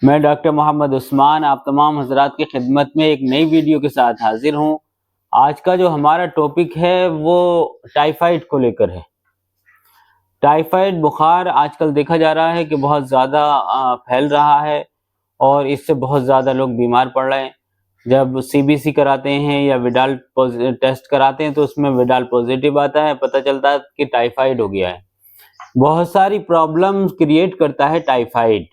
मैं डॉक्टर मोहम्मद उस्मान आप तमाम हजरात की खिदमत में एक नई वीडियो के साथ हाजिर हूँ। आज का जो हमारा टॉपिक है वो टाइफाइड को लेकर है। टाइफाइड बुखार आजकल देखा जा रहा है कि बहुत ज़्यादा फैल रहा है और इससे बहुत ज़्यादा लोग बीमार पड़ रहे हैं। जब सीबीसी कराते हैं या विडाल टेस्ट कराते हैं तो उसमें विडाल पॉजिटिव आता है, पता चलता है कि टाइफाइड हो गया है। बहुत सारी प्रॉब्लम्स क्रिएट करता है टाइफाइड।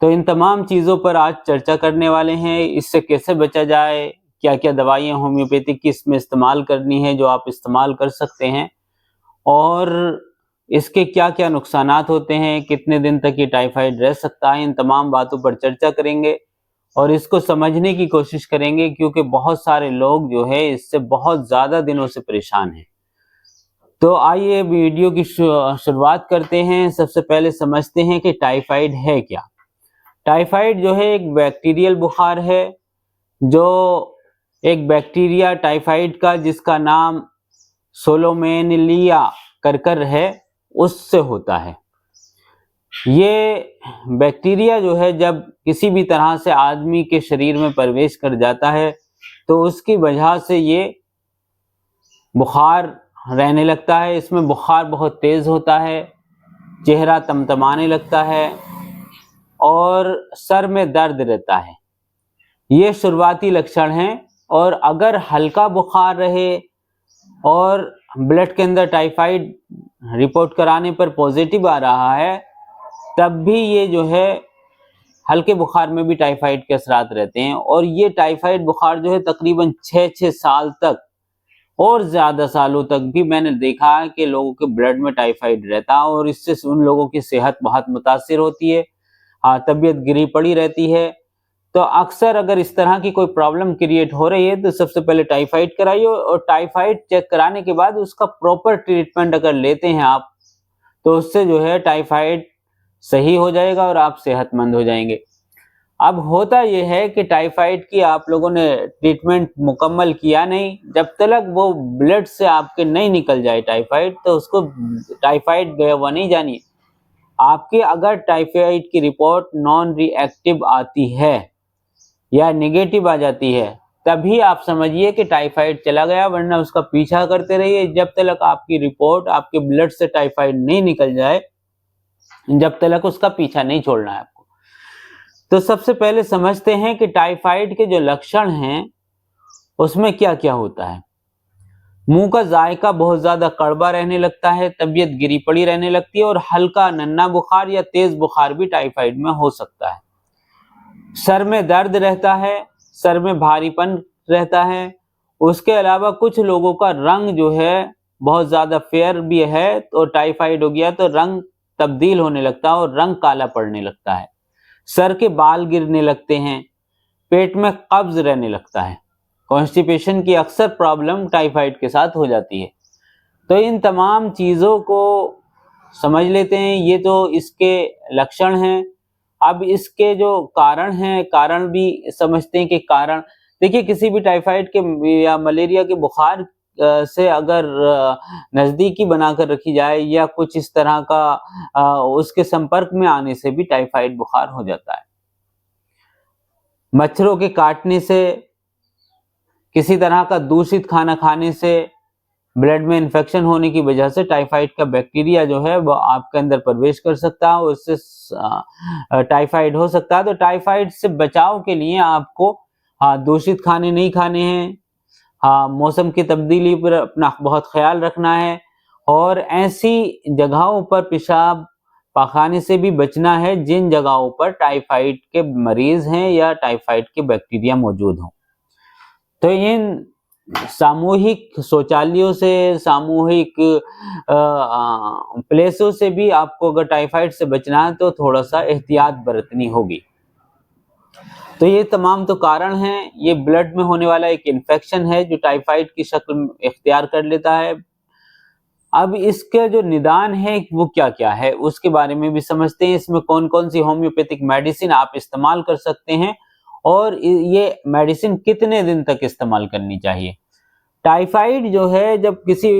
तो इन तमाम चीज़ों पर आज चर्चा करने वाले हैं। इससे कैसे बचा जाए, क्या क्या दवाइयाँ होम्योपैथिक की इसमें इस्तेमाल करनी है जो आप इस्तेमाल कर सकते हैं, और इसके क्या क्या नुकसानात होते हैं, कितने दिन तक ये टाइफाइड रह सकता है। इन तमाम बातों पर चर्चा करेंगे और इसको समझने की कोशिश करेंगे, क्योंकि बहुत सारे लोग जो है इससे बहुत ज़्यादा दिनों से परेशान हैं। तो आइए वीडियो की शुरुआत करते हैं। सबसे पहले समझते हैं कि टाइफाइड है क्या। टाइफाइड जो है एक बैक्टीरियल बुखार है, जो एक बैक्टीरिया टाइफाइड का जिसका नाम सोलोमेनिलिया करकर है उससे होता है। ये बैक्टीरिया जो है जब किसी भी तरह से आदमी के शरीर में प्रवेश कर जाता है तो उसकी वजह से ये बुखार रहने लगता है। इसमें बुखार बहुत तेज़ होता है, चेहरा तमतमाने लगता है और सर में दर्द रहता है। ये शुरुआती लक्षण हैं। और अगर हल्का बुखार रहे और ब्लड के अंदर टाइफाइड रिपोर्ट कराने पर पॉजिटिव आ रहा है, तब भी ये जो है हल्के बुखार में भी टाइफाइड के असरात रहते हैं। और ये टाइफाइड बुखार जो है तकरीबन 6 साल तक और ज़्यादा सालों तक भी मैंने देखा है कि लोगों के ब्लड में टाइफाइड रहता है और इससे उन लोगों की सेहत बहुत मुतासिर होती है। तबीयत गिरी पड़ी रहती है। तो अक्सर अगर इस तरह की कोई प्रॉब्लम क्रिएट हो रही है तो सबसे पहले टाइफाइड कराइए, और टाइफाइड चेक कराने के बाद उसका प्रॉपर ट्रीटमेंट अगर लेते हैं आप, तो उससे जो है टाइफाइड सही हो जाएगा और आप सेहतमंद हो जाएंगे। अब होता यह है कि टाइफाइड की आप लोगों ने ट्रीटमेंट मुकम्मल किया नहीं, जब तक वो ब्लड से आपके नहीं निकल जाए टाइफाइड, तो उसको टाइफाइड गया हुआ नहीं जानिए। आपके अगर टाइफाइड की रिपोर्ट नॉन रिएक्टिव आती है या नेगेटिव आ जाती है, तभी आप समझिए कि टाइफाइड चला गया, वरना उसका पीछा करते रहिए जब तक आपकी रिपोर्ट आपके ब्लड से टाइफाइड नहीं निकल जाए, जब तक उसका पीछा नहीं छोड़ना है आपको। तो सबसे पहले समझते हैं कि टाइफाइड के जो लक्षण हैं उसमें क्या क्या होता है। मुंह का जायका बहुत ज्यादा कड़वा रहने लगता है, तबीयत गिरी पड़ी रहने लगती है और हल्का नन्ना बुखार या तेज बुखार भी टाइफाइड में हो सकता है। सर में दर्द रहता है, सर में भारीपन रहता है। उसके अलावा कुछ लोगों का रंग जो है बहुत ज़्यादा फेयर भी है, तो टाइफाइड हो गया तो रंग तब्दील होने लगता है और रंग काला पड़ने लगता है। सर के बाल गिरने लगते हैं, पेट में कब्ज रहने लगता है। कॉन्स्टिपेशन की अक्सर प्रॉब्लम टाइफाइड के साथ हो जाती है। तो इन तमाम चीज़ों को समझ लेते हैं। ये तो इसके लक्षण हैं। अब इसके जो कारण हैं, कारण भी समझते हैं कि कारण देखिए, किसी भी टाइफाइड के या मलेरिया के बुखार से अगर नज़दीकी बनाकर रखी जाए या कुछ इस तरह का उसके संपर्क में आने से भी टाइफाइड बुखार हो जाता है। मच्छरों के काटने से, किसी तरह का दूषित खाना खाने से, ब्लड में इन्फेक्शन होने की वजह से टाइफाइड का बैक्टीरिया जो है वो आपके अंदर प्रवेश कर सकता है, उससे टाइफाइड हो सकता है। तो टाइफाइड से बचाव के लिए आपको दूषित खाने नहीं खाने हैं। मौसम की तब्दीली पर अपना बहुत ख्याल रखना है और ऐसी जगहों पर पेशाब पाखाने से भी बचना है जिन जगहों पर टाइफाइड के मरीज हैं या टाइफाइड के बैक्टीरिया मौजूद हों। तो इन सामूहिक शौचालयों से, सामूहिक प्लेसों से भी आपको अगर टाइफाइड से बचना है तो थोड़ा सा एहतियात बरतनी होगी। तो ये तमाम तो कारण हैं। ये ब्लड में होने वाला एक इन्फेक्शन है जो टाइफाइड की शक्ल इख्तियार कर लेता है। अब इसके जो निदान है वो क्या क्या है उसके बारे में भी समझते हैं। इसमें कौन कौन सी होम्योपैथिक मेडिसिन आप इस्तेमाल कर सकते हैं और ये मेडिसिन कितने दिन तक इस्तेमाल करनी चाहिए। टाइफाइड जो है, जब किसी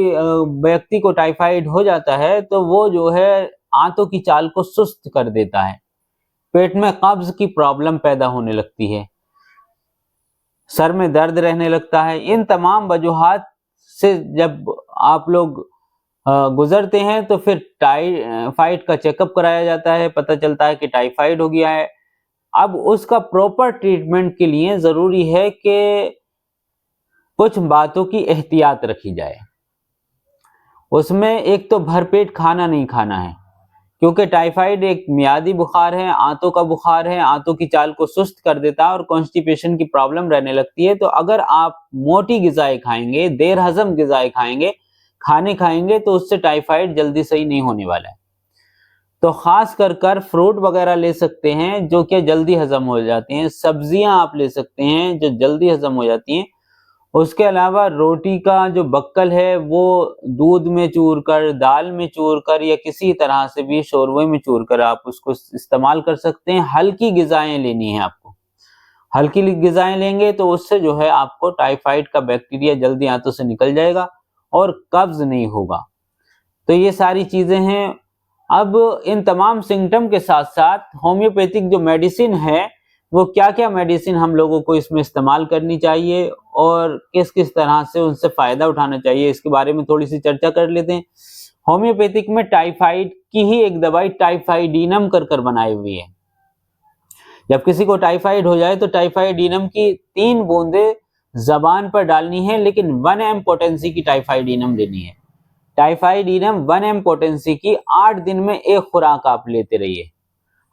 व्यक्ति को टाइफाइड हो जाता है तो वो जो है आंतों की चाल को सुस्त कर देता है, पेट में कब्ज की प्रॉब्लम पैदा होने लगती है, सर में दर्द रहने लगता है। इन तमाम वजूहात से जब आप लोग गुजरते हैं तो फिर टाइफाइड का चेकअप कराया जाता है, पता चलता है कि टाइफाइड हो गया है। अब उसका प्रॉपर ट्रीटमेंट के लिए ज़रूरी है कि कुछ बातों की एहतियात रखी जाए। उसमें एक तो भरपेट खाना नहीं खाना है, क्योंकि टाइफाइड एक मियादी बुखार है, आंतों का बुखार है, आंतों की चाल को सुस्त कर देता है और कॉन्स्टिपेशन की प्रॉब्लम रहने लगती है। तो अगर आप मोटी ग़िज़ाएँ खाएंगे, देर हज़म ग़िज़ाएँ खाएंगे, खाने खाएंगे, तो उससे टाइफाइड जल्दी सही नहीं होने वाला है। तो ख़ास कर फ्रूट वगैरह ले सकते हैं जो कि जल्दी हज़म हो जाती हैं, सब्जियां आप ले सकते हैं जो जल्दी हज़म हो जाती हैं। उसके अलावा रोटी का जो बक्कल है वो दूध में चूर कर, दाल में चूर कर या किसी तरह से भी शोरबे में चूर कर आप उसको इस्तेमाल कर सकते हैं। हल्की ग़िज़ाएँ लेनी है आपको, हल्की ग़िज़ाएँ लेंगे तो उससे जो है आपको टाइफाइड का बैक्टीरिया जल्दी आंतों से निकल जाएगा और कब्ज़ नहीं होगा। तो ये सारी चीज़ें हैं। अब इन तमाम सिम्पटम के साथ साथ होम्योपैथिक जो मेडिसिन है, वो क्या-क्या मेडिसिन हम लोगों को इसमें इस्तेमाल करनी चाहिए और किस-किस तरह से उनसे फ़ायदा उठाना चाहिए, इसके बारे में थोड़ी-सी चर्चा कर लेते हैं। होम्योपैथिक में टाइफाइड की ही एक दवाई टाइफाइडिनम कर बनाई हुई है। जब किसी को टाइफाइड हो जाए तो टाइफाइडिनम की 3 बूंदें ज़बान पर डालनी है, लेकिन 1 एम पोटेंसी की टाइफाइडिनम लेनी है। टाइफाइडिनम 1 एम पोटेंसी की 8 दिन में एक खुराक आप लेते रहिए।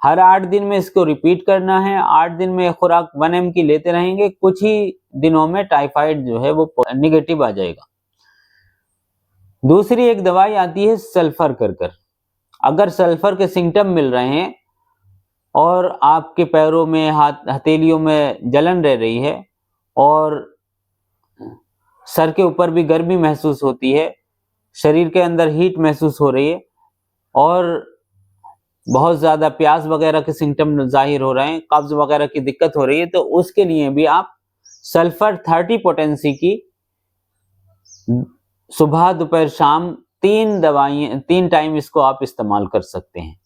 हर 8 दिन में इसको रिपीट करना है। 8 दिन में एक खुराक 1 एम की लेते रहेंगे, कुछ ही दिनों में टाइफाइड जो है वो नेगेटिव आ जाएगा। दूसरी एक दवाई आती है सल्फर कर। अगर सल्फर के सिम्पटम मिल रहे हैं और आपके पैरों में, हथेलियों में जलन रह रही है और सर के ऊपर भी गर्मी महसूस होती है, शरीर के अंदर हीट महसूस हो रही है और बहुत ज़्यादा प्यास वगैरह के सिम्पटम ज़ाहिर हो रहे हैं, कब्ज़ वगैरह की दिक्कत हो रही है, तो उसके लिए भी आप सल्फर 30 पोटेंसी की सुबह, दोपहर, शाम 3 टाइम इसको आप इस्तेमाल कर सकते हैं।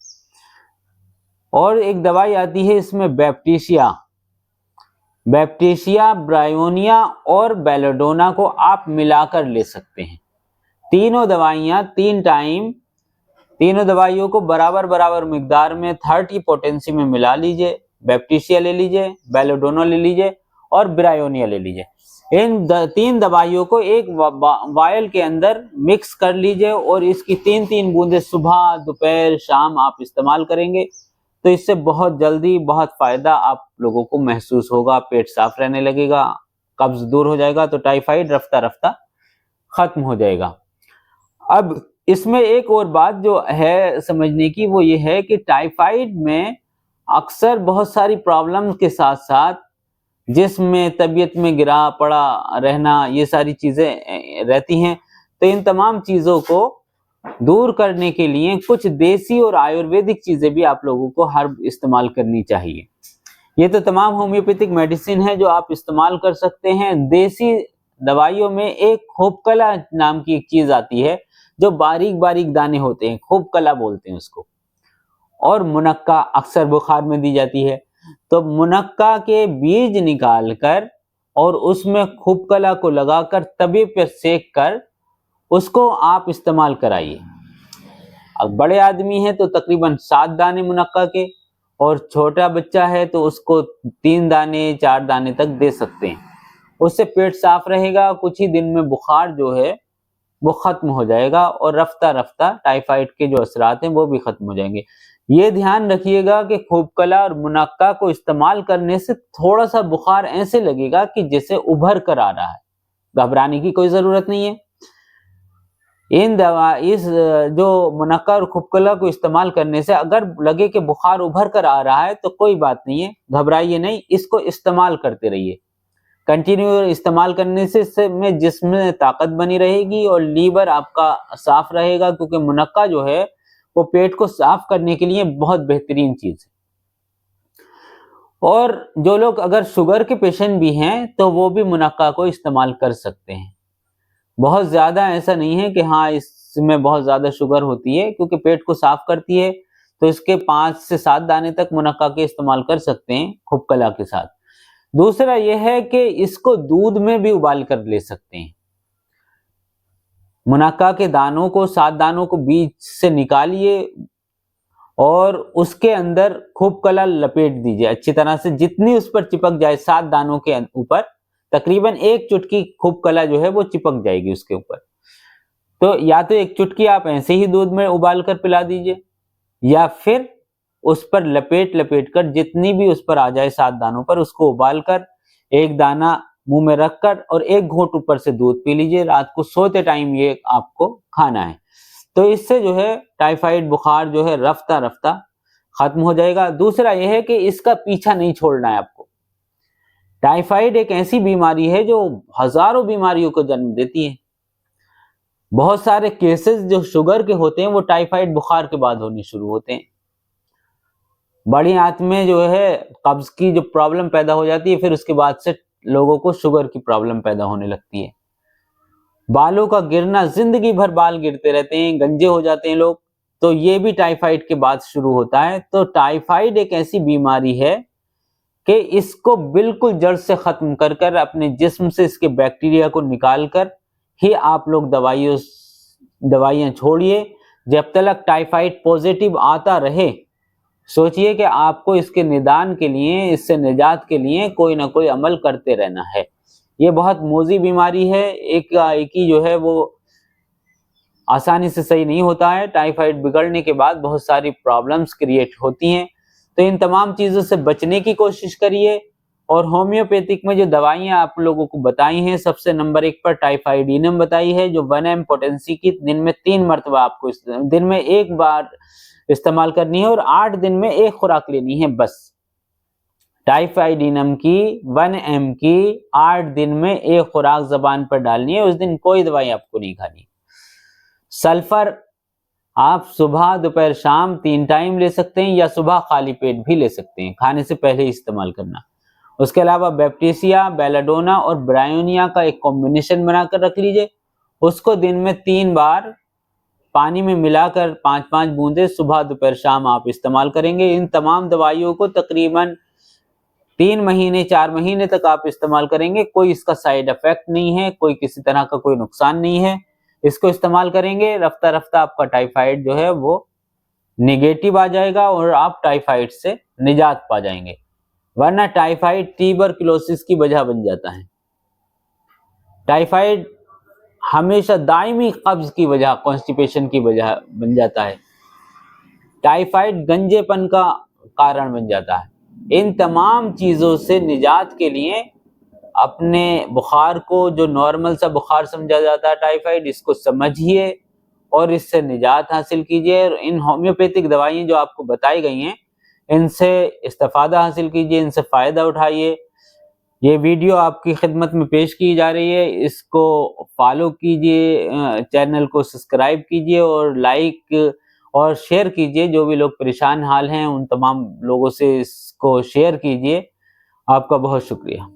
और एक दवाई आती है इसमें बैप्टीशिया, ब्रायोनिया और बेलेडोना को आप मिलाकर ले सकते हैं। तीनों दवाइयाँ 3 टाइम, तीनों दवाइयों को बराबर मिकदार में 30 पोटेंसी में मिला लीजिए। बैप्टीशिया ले लीजिए, बेलेडोना ले लीजिए और ब्रायोनिया ले लीजिए। इन 3 दवाइयों को एक वायल के अंदर मिक्स कर लीजिए और इसकी 3-3 बूंदें सुबह, दोपहर, शाम आप इस्तेमाल करेंगे तो इससे बहुत जल्दी बहुत फ़ायदा आप लोगों को महसूस होगा। पेट साफ रहने लगेगा, कब्ज़ दूर हो जाएगा, तो टाइफाइड रफ्ता-रफ्ता ख़त्म हो जाएगा। अब इसमें एक और बात जो है समझने की, वो ये है कि टाइफाइड में अक्सर बहुत सारी प्रॉब्लम्स के साथ-साथ जिस्म, तबीयत में गिरा पड़ा रहना, ये सारी चीज़ें रहती हैं। तो इन तमाम चीज़ों को दूर करने के लिए कुछ देसी और आयुर्वेदिक चीज़ें भी आप लोगों को हर इस्तेमाल करनी चाहिए। ये तो तमाम होम्योपैथिक मेडिसिन है जो आप इस्तेमाल कर सकते हैं। देसी दवाइयों में एक खोपकला नाम की एक चीज़ आती है जो बारीक-बारीक दाने होते हैं, खोपकला बोलते हैं उसको, और मुनक्का अक्सर बुखार में दी जाती है। तो मुनक्का के बीज निकाल कर और उसमें खोपकला को लगाकर तवे पर सेक कर उसको आप इस्तेमाल कराइए। अब बड़े आदमी हैं तो तकरीबन 7 दाने मुनक्का के, और छोटा बच्चा है तो उसको 3 दाने 4 दाने तक दे सकते हैं। उससे पेट साफ रहेगा, कुछ ही दिन में बुखार जो है वो खत्म हो जाएगा और रफ्ता-रफ्ता टाइफाइड के जो असरात हैं वो भी खत्म हो जाएंगे। ये ध्यान रखिएगा कि खोपकला और मुनक्का को इस्तेमाल करने से थोड़ा सा बुखार ऐसे लगेगा कि जैसे उभर कर आ रहा है, घबराने की कोई ज़रूरत नहीं है। इस जो मुनक्का और खोपकला को इस्तेमाल करने से अगर लगे कि बुखार उभर कर आ रहा है तो कोई बात नहीं है, घबराइए नहीं, इसको इस्तेमाल करते रहिए। कंटिन्यू इस्तेमाल करने से इसमें जिस्म में ताकत बनी रहेगी और लीवर आपका साफ रहेगा, क्योंकि मुनक्का जो है वो पेट को साफ करने के लिए बहुत बेहतरीन चीज़ है। और जो लोग अगर शुगर के पेशेंट भी हैं तो वो भी मुनक्का को इस्तेमाल कर सकते हैं। बहुत ज़्यादा ऐसा नहीं है कि हाँ इसमें बहुत ज़्यादा शुगर होती है, क्योंकि पेट को साफ करती है, तो इसके 5 से 7 दाने तक मुनक्का के इस्तेमाल कर सकते हैं खूब कला के साथ। दूसरा यह है कि इसको दूध में भी उबाल कर ले सकते हैं। मुनक्का के दानों को 7 दानों को बीच से निकालिए और उसके अंदर खूब कला लपेट दीजिए अच्छी तरह से, जितनी उस पर चिपक जाए 7 दानों के ऊपर तकरीबन 1 चुटकी खूब कला जो है वो चिपक जाएगी उसके ऊपर। तो या तो 1 चुटकी आप ऐसे ही दूध में उबाल कर पिला दीजिए, या फिर उस पर लपेट लपेट कर जितनी भी उस पर आ जाए 7 दानों पर उसको उबाल कर 1 दाना मुंह में रखकर और 1 घूंट ऊपर से दूध पी लीजिए। रात को सोते टाइम ये आपको खाना है। तो इससे जो है टाइफाइड बुखार जो है रफ्ता रफ्ता खत्म हो जाएगा। दूसरा यह है कि इसका पीछा नहीं छोड़ना है आपको। टाइफाइड एक ऐसी बीमारी है जो हजारों बीमारियों को जन्म देती है। बहुत सारे केसेस जो शुगर के होते हैं वो टाइफाइड बुखार के बाद होने शुरू होते हैं। बड़ी आंत में जो है कब्ज की जो प्रॉब्लम पैदा हो जाती है, फिर उसके बाद से लोगों को शुगर की प्रॉब्लम पैदा होने लगती है। बालों का गिरना, जिंदगी भर बाल गिरते रहते हैं, गंजे हो जाते हैं लोग, तो ये भी टाइफाइड के बाद शुरू होता है। तो टाइफाइड एक ऐसी बीमारी है कि इसको बिल्कुल जड़ से खत्म कर कर अपने जिस्म से इसके बैक्टीरिया को निकाल कर ही आप लोग दवाइयां छोड़िए। जब तक टाइफाइड पॉजिटिव आता रहे, सोचिए कि आपको इसके निदान के लिए, इससे निजात के लिए कोई ना कोई अमल करते रहना है। ये बहुत मोजी बीमारी है, एक ही जो है वो आसानी से सही नहीं होता है। टाइफाइड बिगड़ने के बाद बहुत सारी प्रॉब्लम्स क्रिएट होती हैं। तो इन तमाम चीज़ों से बचने की कोशिश करिए। और होम्योपैथिक में जो दवाइयाँ आप लोगों को बताई हैं, सबसे नंबर 1 पर टाइफाइडिनम बताई है जो 1 mg पोटेंसी की दिन में 3 मरतबा आपको दिन में 1 बार इस्तेमाल करनी है और 8 दिन में 1 खुराक लेनी है बस। टाइफाइडिनम की 1 mg की 8 दिन में 1 खुराक जबान पर डालनी है, उस दिन कोई दवाई आपको नहीं खानी। सल्फर आप सुबह दोपहर शाम 3 टाइम ले सकते हैं, या सुबह खाली पेट भी ले सकते हैं, खाने से पहले ही इस्तेमाल करना। उसके अलावा बैप्टिसिया, बेलाडोना और ब्रायोनिया का एक कॉम्बिनेशन बनाकर रख लीजिए। उसको दिन में 3 बार पानी में मिलाकर 5-5 बूंदे सुबह दोपहर शाम आप इस्तेमाल करेंगे। इन तमाम दवाइयों को तकरीबन 3 महीने 4 महीने तक आप इस्तेमाल करेंगे, कोई इसका साइड इफेक्ट नहीं है, कोई किसी तरह का कोई नुकसान नहीं है। इसको इस्तेमाल करेंगे, रफ्ता रफ्ता आपका टाइफाइड जो है वो नेगेटिव आ जाएगा और आप टाइफाइड से निजात पा जाएंगे। वरना टाइफाइड ट्यूबरकुलोसिस की वजह बन जाता है। टाइफाइड हमेशा दायमी कब्ज की वजह, कॉन्स्टिपेशन की वजह बन जाता है। टाइफाइड गंजेपन का कारण बन जाता है। इन तमाम चीज़ों से निजात के लिए अपने बुखार को, जो नॉर्मल सा बुखार समझा जाता है टाइफाइड, इसको समझिए और इससे निजात हासिल कीजिए। और इन होम्योपैथिक दवाइयाँ जो आपको बताई गई हैं, इनसे इस्तेफादा हासिल कीजिए, इनसे फ़ायदा उठाइए। ये वीडियो आपकी खिदमत में पेश की जा रही है, इसको फॉलो कीजिए, चैनल को सब्सक्राइब कीजिए और लाइक और शेयर कीजिए। जो भी लोग परेशान हाल हैं उन तमाम लोगों से इसको शेयर कीजिए। आपका बहुत शुक्रिया।